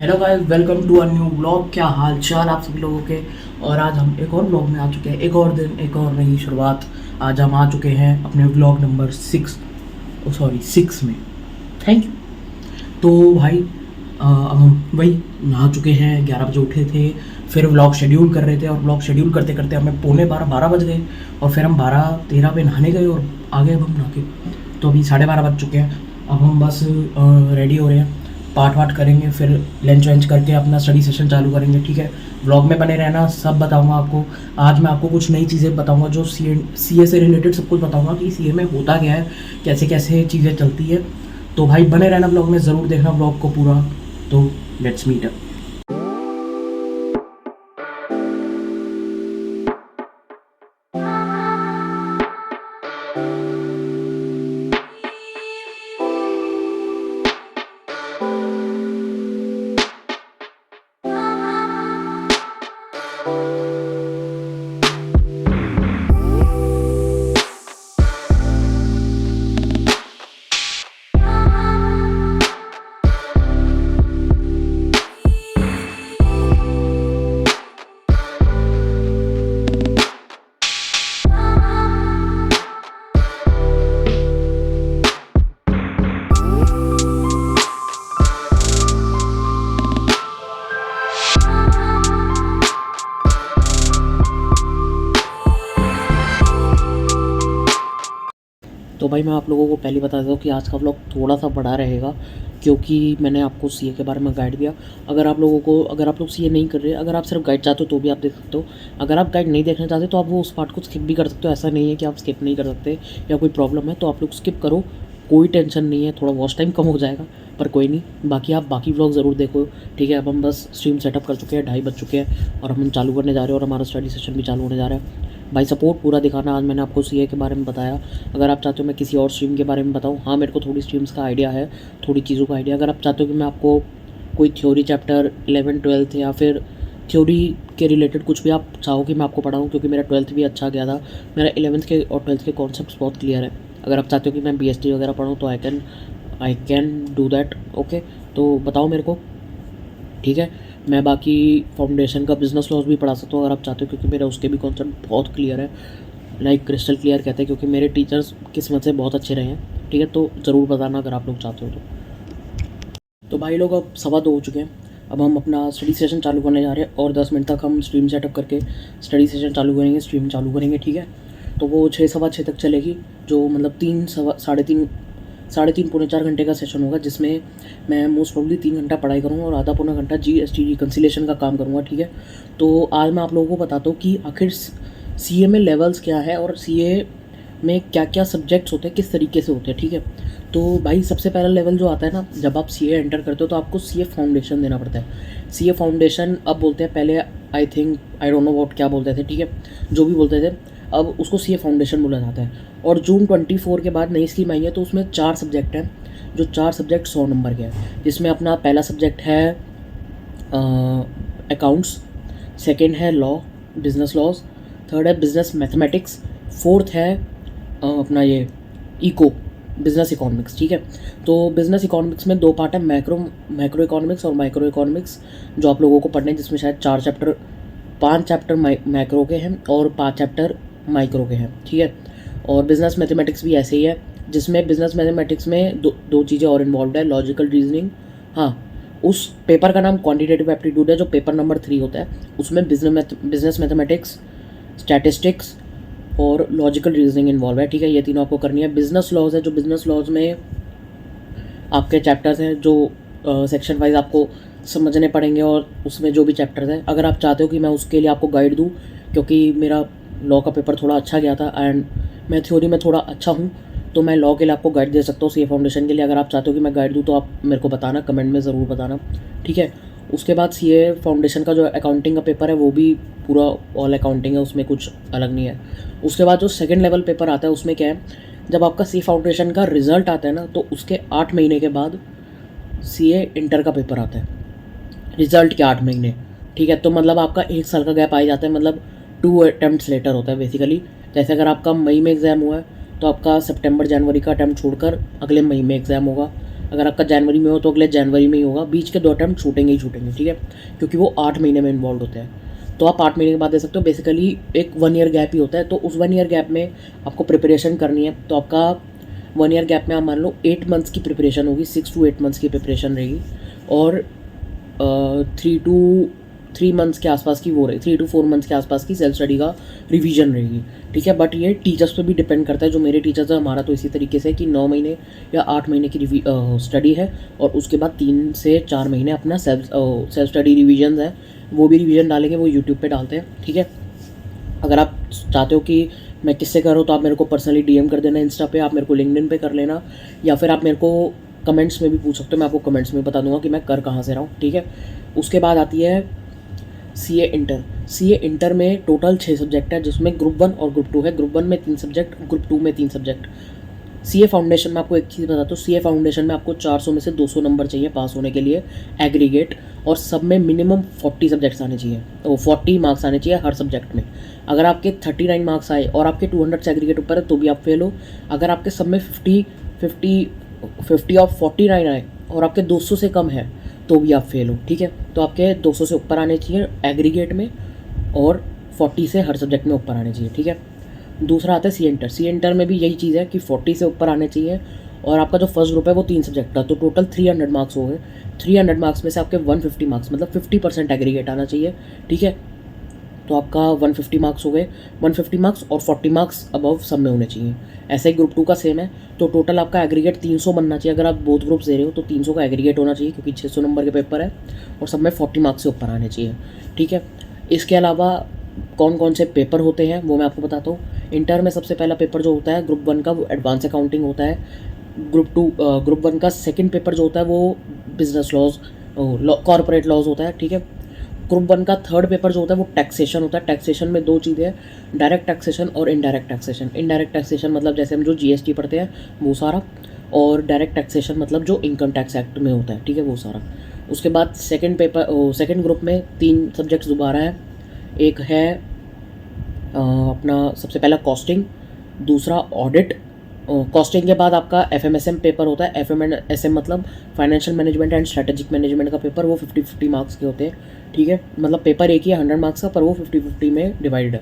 Hello guys, welcome to a new blog. क्या हाल चाल आप सभी लोगों के। और आज हम एक और ब्लॉग में आ चुके हैं। एक और दिन, एक और नई शुरुआत। आज हम आ चुके हैं अपने ब्लॉग नंबर 6 में। Thank you. तो भाई अब हम वही नहा चुके हैं, 11 बजे उठे थे। फिर व्लॉग शेड्यूल कर रहे थे और व्लॉग शेड्यूल करते करते हमें पौने 12 बज गए। और फिर हम 12:13 पे नहाने गए और आ गए अब हम नहा के। तो अभी 12:30 बज चुके हैं। अब हम बस रेडी हो रहे हैं, पाठ वाठ करेंगे, फिर लंच वंच करके अपना स्टडी सेशन चालू करेंगे। ठीक है, व्लॉग में बने रहना, सब बताऊंगा आपको। आज मैं आपको कुछ नई चीज़ें बताऊंगा, जो सी ए से रिलेटेड सब कुछ बताऊंगा कि सी ए में होता क्या है, कैसे कैसे चीज़ें चलती है। तो भाई बने रहना ब्लॉग में, ज़रूर देखना ब्लॉग को पूरा। तो लेट्स मीट अप। तो भाई मैं आप लोगों को पहले बता देता हूँ कि आज का व्लॉग थोड़ा सा बड़ा रहेगा, क्योंकि मैंने आपको सीए के बारे में गाइड दिया। अगर आप लोग सीए नहीं कर रहे, अगर आप सिर्फ गाइड चाहते हो तो भी आप देख सकते हो। अगर आप गाइड नहीं देखना चाहते तो आप वो उस पार्ट को स्किप भी कर सकते हो। ऐसा नहीं है कि आप स्किप नहीं कर सकते या कोई प्रॉब्लम है तो आप लोग स्किप करो, कोई टेंशन नहीं है। थोड़ा वॉच टाइम कम हो जाएगा पर कोई नहीं, बाकी आप बाकी व्लॉग ज़रूर देखो। ठीक है, अब हम बस स्ट्रीम सेटअप कर चुके हैं, 2:30 बज चुके हैं और हम चालू करने जा रहे हैं और हमारा स्टडी सेशन भी चालू होने जा रहा है। भाई सपोर्ट पूरा दिखाना। आज मैंने आपको सीए के बारे में बताया, अगर आप चाहते हो मैं किसी और स्ट्रीम के बारे में बताऊँ, हाँ मेरे को थोड़ी स्ट्रीम्स का आइडिया है, थोड़ी चीज़ों का आइडिया। अगर आप चाहते हो कि मैं आपको कोई थ्योरी चैप्टर 11-12 या फिर थ्योरी के रिलेटेड कुछ भी आप चाहो कि मैं आपको पढ़ाऊँ, क्योंकि मेरा 12th भी अच्छा गया था, मेरा 11th के और 12th के कॉन्सेप्ट्स बहुत क्लियर है। अगर आप चाहते हो कि मैं बीएसटी वगैरह पढ़ूँ तो I can do that. Okay, तो बताओ मेरे को। ठीक है, मैं बाकी फाउंडेशन का बिजनेस लॉज भी पढ़ा सकता हूँ अगर आप चाहते हो, क्योंकि मेरा उसके भी कॉन्सेप्ट बहुत क्लियर है, लाइक क्रिस्टल क्लियर कहते हैं, क्योंकि मेरे टीचर्स किस्मत से बहुत अच्छे रहे हैं। ठीक है, तो ज़रूर बताना अगर आप लोग चाहते हो तो भाई लोग अब 2:15 हो चुके हैं। अब हम अपना स्टडी सेशन चालू करने जा रहे हैं और 10 मिनट तक हम स्ट्रीम सेटअप करके स्टडी सेशन चालू करेंगे, स्ट्रीम चालू करेंगे। ठीक है, तो वो 6 सवा 6 तक चलेगी, जो मतलब 3 साढ़े तीन पौने 4 घंटे का सेशन होगा, जिसमें मैं मोस्ट प्रॉब्ली 3 घंटा पढ़ाई करूँगा और आधा पौना घंटा जीएसटी रिकन्सिलेशन का काम करूँगा। ठीक है, तो आज मैं आप लोगों को बताता हूँ कि आखिर सीए में लेवल्स क्या है और सीए में क्या क्या सब्जेक्ट्स होते हैं, किस तरीके से होते हैं। ठीक है, तो भाई सबसे पहला लेवल जो आता है ना, जब आप सीए एंटर करते हो तो आपको सीए फाउंडेशन देना पड़ता है। सीए फाउंडेशन अब बोलते हैं, पहले आई डोंट नो व्हाट क्या बोलते थे। ठीक है, जो भी बोलते थे, अब उसको सीए फाउंडेशन बोला जाता है। और जून 24 के बाद नई स्कीम आई है, तो उसमें 4 सब्जेक्ट हैं, जो 4 सब्जेक्ट 100 नंबर के हैं, जिसमें अपना पहला सब्जेक्ट है अकाउंट्स, सेकेंड है लॉ, बिजनेस लॉज, थर्ड है बिजनेस मैथमेटिक्स, फोर्थ है अपना ये इको बिजनेस इकोनॉमिक्स। ठीक है, तो बिजनेस इकोनॉमिक्स में 2 पार्ट है, मैक्रो इकोनॉमिक्स और माइक्रो इकोनॉमिक्स, जो आप लोगों को पढ़ने हैं, जिसमें शायद 5 चैप्टर मैक्रो के हैं और 5 चैप्टर माइक्रो के हैं। ठीक है, और बिजनेस मैथमेटिक्स भी ऐसे ही है, जिसमें बिजनेस मैथमेटिक्स में दो चीज़ें और इन्वॉल्व है, लॉजिकल रीजनिंग। हाँ, उस पेपर का नाम क्वांटिटेटिव एप्टीट्यूड है, जो पेपर नंबर 3 होता है, उसमें बिजनेस मैथमेटिक्स, स्टैटिस्टिक्स और लॉजिकल रीजनिंग इन्वॉल्व है। ठीक है, ये तीनों आपको करनी है। बिजनेस लॉज है, जो बिजनेस लॉज में आपके चैप्टर्स हैं, जो सेक्शन वाइज आपको समझने पड़ेंगे, और उसमें जो भी चैप्टर्स हैं, अगर आप चाहते हो कि मैं उसके लिए आपको गाइड दूँ, क्योंकि मेरा लॉ का पेपर थोड़ा अच्छा गया था एंड मैं थ्योरी में थोड़ा अच्छा हूँ, तो मैं लॉ के लिए आपको गाइड दे सकता हूँ सीए फाउंडेशन के लिए। अगर आप चाहते हो कि मैं गाइड दूँ तो आप मेरे को बताना, कमेंट में ज़रूर बताना। ठीक है, उसके बाद सीए फाउंडेशन का जो अकाउंटिंग का पेपर है वो भी पूरा ऑल अकाउंटिंग है, उसमें कुछ अलग नहीं है। उसके बाद जो सेकेंड लेवल पेपर आता है, उसमें क्या है, जब आपका सी फाउंडेशन का रिजल्ट आता है ना, तो उसके 8 महीने के बाद सीए इंटर का पेपर आता है, रिजल्ट के 8 महीने। ठीक है, तो मतलब आपका 1 साल का गैप आ जाता है, मतलब 2 अटैम्प्ट्स लेटर होता है बेसिकली। जैसे अगर आपका मई में एग्ज़ाम हुआ है तो आपका सितंबर जनवरी का अटैम्प्ट छोड़कर अगले मई में एग्ज़ाम होगा। अगर आपका जनवरी में हो तो अगले जनवरी में ही होगा, बीच के 2 अटैम्प्ट छूटेंगे ही छूटेंगे, ठीक है, क्योंकि वो 8 महीने में इन्वॉल्व होते हैं। तो आप 8 महीने के बाद दे सकते हो। बेसिकली एक 1 ईयर गैप ही होता है, तो उस 1 ईयर गैप में आपको प्रिपरेशन करनी है। तो आपका 1 ईयर गैप में आप मान लो 8 मंथ्स की प्रिपरेशन होगी, 6 to 8 मंथ्स की प्रिपरेशन रहेगी, और 3 मंथ्स के आसपास की वो रही 3 to 4 मंथ्स के आसपास की सेल्फ स्टडी का रिवीजन रहेगी, ठीक है। बट ये टीचर्स पे भी डिपेंड करता है। जो मेरे टीचर्स हैं, हमारा तो इसी तरीके से कि 9 महीने या 8 महीने की स्टडी है, और उसके बाद 3 से 4 महीने अपना सेल्फ स्टडी रिवीजन है, वो भी रिवीजन डालेंगे, वो यूट्यूब पे डालते हैं, ठीक है। अगर आप चाहते हो कि मैं किससे कर रहा हूँ तो आप मेरे को पर्सनली डीएम कर देना इंस्टा पे, आप मेरे को लिंक्डइन पे कर लेना, या फिर आप मेरे को कमेंट्स में भी पूछ सकते हो, मैं आपको कमेंट्स में बता दूंगा कि मैं कर कहाँ से रहा हूँ, ठीक है। उसके बाद आती है सीए इंटर। सीए इंटर में टोटल 6 सब्जेक्ट है, जिसमें ग्रुप 1 और ग्रुप 2 है। ग्रुप 1 में 3 सब्जेक्ट, ग्रुप 2 में 3 सब्जेक्ट। सीए फाउंडेशन में आपको एक चीज़ बताता हूँ, सीए फाउंडेशन में आपको 400 में से 200 नंबर चाहिए पास होने के लिए एग्रीगेट, और सब में मिनिमम 40 सब्जेक्ट्स आने चाहिए, तो 40 मार्क्स आने चाहिए हर सब्जेक्ट में। अगर आपके 39 मार्क्स आए और आपके 200 से एग्रीगेट ऊपर है तो भी आप फेल हो। अगर आपके सब में 50 और 49 आए और आपके 200 से कम है तो भी आप फेल हो, ठीक है। तो आपके 200 से ऊपर आने चाहिए एग्रीगेट में, और 40 से हर सब्जेक्ट में ऊपर आने चाहिए, ठीक है। दूसरा आता है सी इंटर। सी इंटर में भी यही चीज़ है कि 40 से ऊपर आने चाहिए, और आपका जो फर्स्ट ग्रुप है वो 3 सब्जेक्ट का, तो टोटल 300 मार्क्स हो गए। 300 मार्क्स में से आपके 150 मार्क्स, मतलब 50% एग्रीगेट आना चाहिए, ठीक है। तो आपका 150 मार्क्स हो गए। 150 मार्क्स और 40 मार्क्स अबव सब में होने चाहिए। ऐसे ही ग्रुप 2 का सेम है। तो टोटल आपका एग्रीगेट 300 बनना चाहिए। अगर आप बोथ ग्रुप्स दे रहे हो तो 300 का एग्रीगेट होना चाहिए, क्योंकि 600 नंबर के पेपर है, और सब में 40 मार्क्स से ऊपर आने चाहिए, ठीक है। इसके अलावा कौन कौन से पेपर होते हैं वो मैं आपको बताता हूँ। इंटर में सबसे पहला पेपर जो होता है ग्रुप 1 का, वो एडवांस अकाउंटिंग होता है। ग्रुप 1 का सेकंड पेपर जो होता है वो बिजनेस लॉज, कॉर्पोरेट लॉज होता है, ठीक है। ग्रुप 1 का थर्ड पेपर जो होता है वो टैक्सेशन होता है। टैक्सेशन में 2 चीज़ें हैं, डायरेक्ट टैक्सेशन और इनडायरेक्ट टैक्सेशन। इनडायरेक्ट टैक्सेशन मतलब जैसे हम जो जीएसटी पढ़ते हैं वो सारा, और डायरेक्ट टैक्सेशन मतलब जो इनकम टैक्स एक्ट में होता है, ठीक है, वो सारा। उसके बाद सेकंड ग्रुप में 3 सब्जेक्ट्स दोबारा हैं। एक है अपना सबसे पहला कॉस्टिंग, दूसरा ऑडिट। कॉस्टिंग के बाद आपका एफएमएसएम पेपर होता है। एफएमएसएम मतलब financial management and strategic management का पेपर, वो 50-50 मार्क्स के होते हैं, ठीक है। मतलब पेपर एक ही है 100 मार्क्स का, पर वो 50-50 में डिवाइडेड है।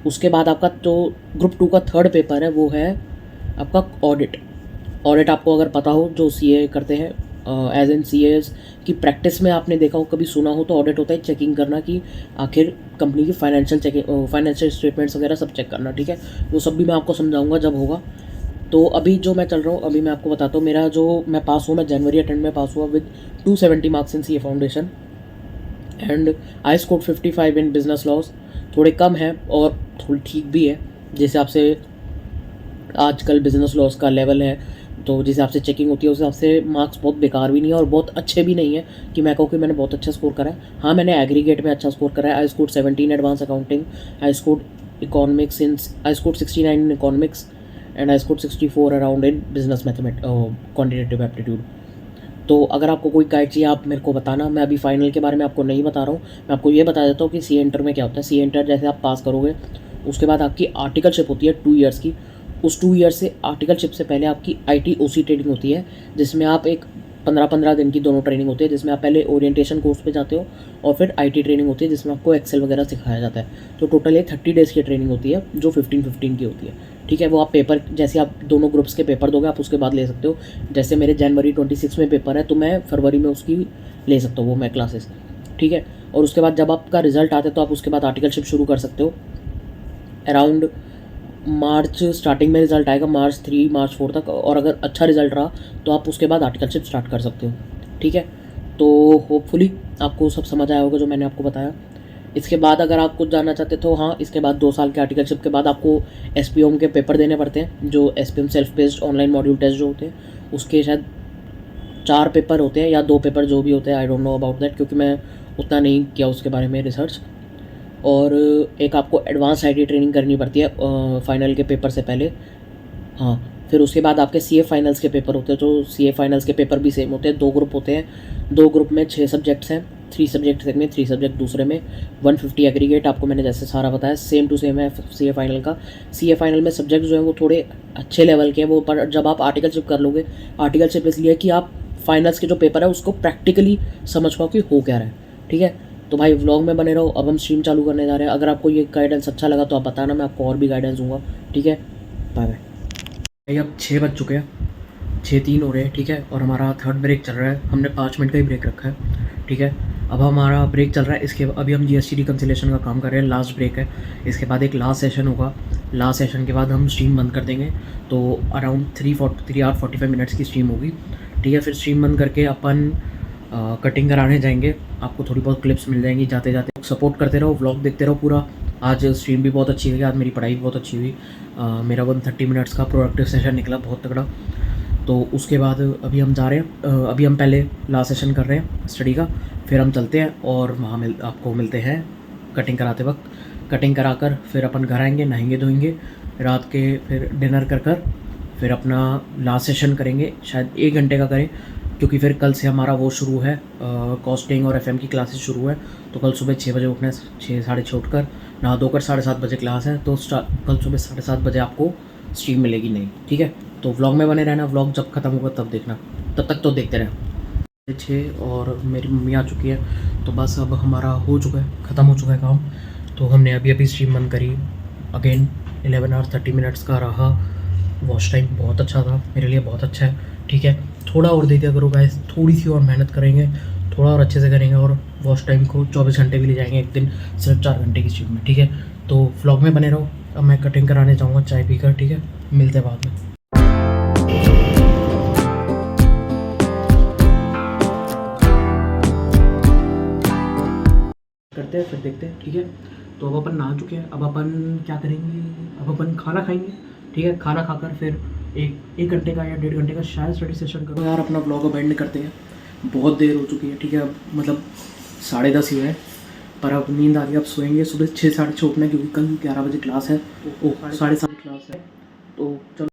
उसके बाद आपका जो ग्रुप 2 का थर्ड पेपर है वो है आपका ऑडिट। ऑडिट आपको अगर पता हो, जो सीए करते हैं एज एन सीएज की प्रैक्टिस में आपने देखा हो, कभी सुना हो, तो ऑडिट होता है चेकिंग करना कि आखिर कंपनी की फाइनेंशियल स्टेटमेंट्स वगैरह सब चेक करना, ठीक है। वो सब भी मैं आपको समझाऊंगा जब होगा। तो अभी जो मैं चल रहा हूँ, अभी मैं आपको बताता हूँ मेरा जो मैं पास हुआ, मैं जनवरी अटेंड में पास हुआ with 270 marks in CA foundation, and I score 55 in business laws. थोड़े कम है और थोड़ी ठीक भी है, जिस हिसाब से आजकल बिजनेस लॉज का लेवल है, तो जिस हिसाब से चेकिंग होती है उस हिसाब से मार्क्स बहुत बेकार भी नहीं है और बहुत अच्छे भी नहीं है कि मैं कहूँ कि मैंने बहुत अच्छा स्कोर करा है। हाँ, मैंने एग्रीगेट में अच्छा स्कोर करा है। I score 17 advance accounting, I score 69 in economics, and I score 64 around in business quantitative aptitude. तो अगर आपको कोई गाइड चाहिए आप मेरे को बताना। मैं अभी फाइनल के बारे में आपको नहीं बता रहा हूँ, मैं आपको ये बता देता हूँ कि सी इंटर में क्या होता है। सी इंटर जैसे आप पास करोगे उसके बाद आपकी आर्टिकलशिप होती है 2 ईयर्स की। उस 2 ईयर्स से आर्टिकलशिप से पहले आपकी ITOC ट्रेनिंग होती है, जिसमें आप एक 15-15 दिन की दोनों ट्रेनिंग होती है, जिसमें आप पहले ओरिएंटेशन कोर्स पे जाते हो और फिर IT ट्रेनिंग होती है जिसमें आपको एक्सेल वगैरह सिखाया जाता है। तो टोटल ये 30 डेज़ की ट्रेनिंग होती है जो 15-15 की होती है, ठीक है। वो आप पेपर जैसे आप दोनों ग्रुप्स के पेपर दोगे आप उसके बाद ले सकते हो। जैसे मेरे जनवरी 26 में पेपर है तो मैं फरवरी में उसकी ले सकता हूँ वो मैं क्लासेस, ठीक है। और उसके बाद जब आपका रिजल्ट आता है तो आप उसके बाद आर्टिकलशिप शुरू कर सकते हो। अराउंड मार्च स्टार्टिंग में रिजल्ट आएगा, मार्च 3 मार्च 4 तक, और अगर अच्छा रिजल्ट रहा तो आप उसके बाद आर्टिकलशिप स्टार्ट कर सकते हो, ठीक है। तो होपफुली आपको सब समझ आया होगा जो मैंने आपको बताया। इसके बाद अगर आप कुछ जानना चाहते तो हाँ, इसके बाद 2 साल के आर्टिकलशिप के बाद आपको SPOM के पेपर देने पड़ते हैं, जो SPOM self based online module test जो होते हैं उसके शायद 4 पेपर होते हैं या 2 पेपर जो भी होते हैं, I don't know about that, क्योंकि मैं उतना नहीं किया उसके बारे में रिसर्च। और एक आपको एडवांस IT ट्रेनिंग करनी पड़ती है फाइनल के पेपर से पहले। हाँ, फिर उसके बाद आपके CA फाइनल्स के पेपर होते हैं, तो CA फाइनल्स के पेपर भी सेम होते हैं। 2 ग्रुप होते हैं, 2 ग्रुप में 6 सब्जेक्ट्स हैं, 3 सब्जेक्ट एक में 3 सब्जेक्ट दूसरे में। 150 एग्रीगेट आपको मैंने जैसे सारा बताया, सेम टू सेम है CA फाइनल का। CA फाइनल में सब्जेक्ट जो है वो थोड़े अच्छे लेवल के हैं वो, पर जब आप आर्टिकलशिप कर लोगे, आर्टिकलशिप इसलिए कि आप फाइनल्स के जो पेपर है उसको प्रैक्टिकली समझ पाओ कि हो क्या रहा है, ठीक है। तो भाई व्लॉग में बने रहो। अब हम स्ट्रीम चालू करने जा रहे हैं। अगर आपको ये गाइडेंस अच्छा लगा तो आप बताना, मैं आपको और भी गाइडेंस दूंगा, ठीक है। Bye bye. भाई अब 6 बज चुके हैं, 6:03 हो रहे हैं, ठीक है। और हमारा थर्ड ब्रेक चल रहा है। हमने 5 मिनट का ही ब्रेक रखा है, ठीक है। अब हमारा ब्रेक चल रहा है। इसके अभी हम जीएसटी रिकन्सिलेशन का काम कर रहे हैं, लास्ट ब्रेक है। इसके बाद एक लास्ट सेशन होगा। लास्ट सेशन के बाद हम स्ट्रीम बंद कर देंगे। तो अराउंड 3 आवर 45 मिनट्स की स्ट्रीम होगी, ठीक है। फिर स्ट्रीम बंद करके अपन कटिंग कराने जाएंगे। आपको थोड़ी बहुत क्लिप्स मिल जाएंगी जाते जाते। सपोर्ट करते रहो, व्लॉग देखते रहो पूरा। आज स्ट्रीम भी बहुत अच्छी हुई, आज मेरी पढ़ाई भी बहुत अच्छी हुई। मेरा 130 मिनट्स का प्रोडक्टिव सेशन निकला, बहुत तगड़ा। तो उसके बाद अभी हम जा रहे हैं। अभी हम पहले लास्ट सेशन कर रहे हैं स्टडी का, फिर हम चलते हैं और वहाँ आपको मिलते हैं कटिंग कराते वक्त। कटिंग कराकर फिर अपन घर आएंगे, नहाएंगे धोएंगे, रात के फिर डिनर कर फिर अपना लास्ट सेशन करेंगे। शायद 1 घंटे का करें, क्योंकि फिर कल से हमारा वो शुरू है, कॉस्टिंग और एफएम की क्लासेस शुरू है। तो कल सुबह 6 बजे उठना है, 6 साढ़े 6 उठकर नहा धोकर 7:30 बजे क्लास है। तो कल सुबह 7:30 बजे आपको स्ट्रीम मिलेगी नहीं, ठीक है। तो व्लॉग में बने रहना, व्लॉग जब ख़त्म होगा तब देखना, तब तक तो देखते रहना। 6 और मेरी मम्मी आ चुकी है, तो बस अब हमारा हो चुका है, ख़त्म हो चुका है काम। तो हमने अभी स्ट्रीम बंद करी। अगेन 11 आवर 30 मिनट्स का रहा वॉच टाइम, बहुत अच्छा था मेरे लिए, बहुत अच्छा है, ठीक है। थोड़ा और दे दिया करो गाइस, थोड़ी सी और मेहनत करेंगे, थोड़ा और अच्छे से करेंगे और वॉच टाइम को 24 घंटे भी ले जाएंगे एक दिन, सिर्फ 4 घंटे की स्ट्रीम में, ठीक है। तो व्लॉग में बने रहो। अब मैं कटिंग कराने जाऊँगा चाय पीकर, ठीक है। मिलते हैं बाद में। करते हैं फिर देखते हैं, ठीक है। तो अब अपन नहा चुके हैं, अब अपन क्या करेंगे, अब अपन खाना खाएंगे, ठीक है। खाना खाकर फिर एक घंटे का या 1.5 घंटे का शायद स्टडी सेशन करो यार। अपना ब्लॉग अब एंड करते हैं, बहुत देर हो चुकी है, ठीक है। अब मतलब 10:30 ही हुए हैं, पर अब नींद आ गई, अब सोएंगे। सुबह 6 साढ़े 6 उठना है, क्योंकि कल 11 बजे क्लास है। ओह 7:30 क्लास है, तो चलो।